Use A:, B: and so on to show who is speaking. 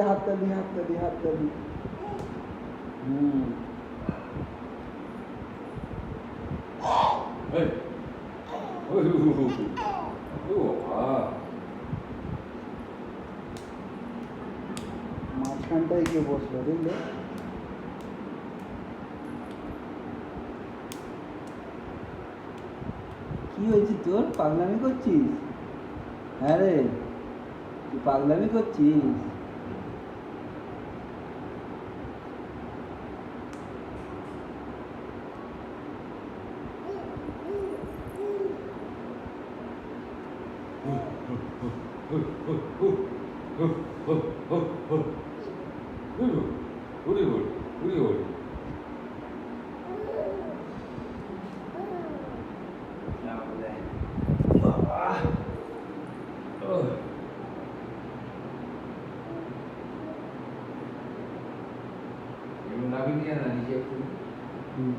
A: হাততালি হাততালি হাততালি।
B: এই ওই ও
A: মাঝখানটায় গিয়ে বসলো বুঝলে। কি হয়েছে তোর? পাগলামি করছিস? হ্যাঁ রে, তুই পাগলামি করছিস?
B: নামিয়ে নিয়ে না নিজে একটু
A: হুম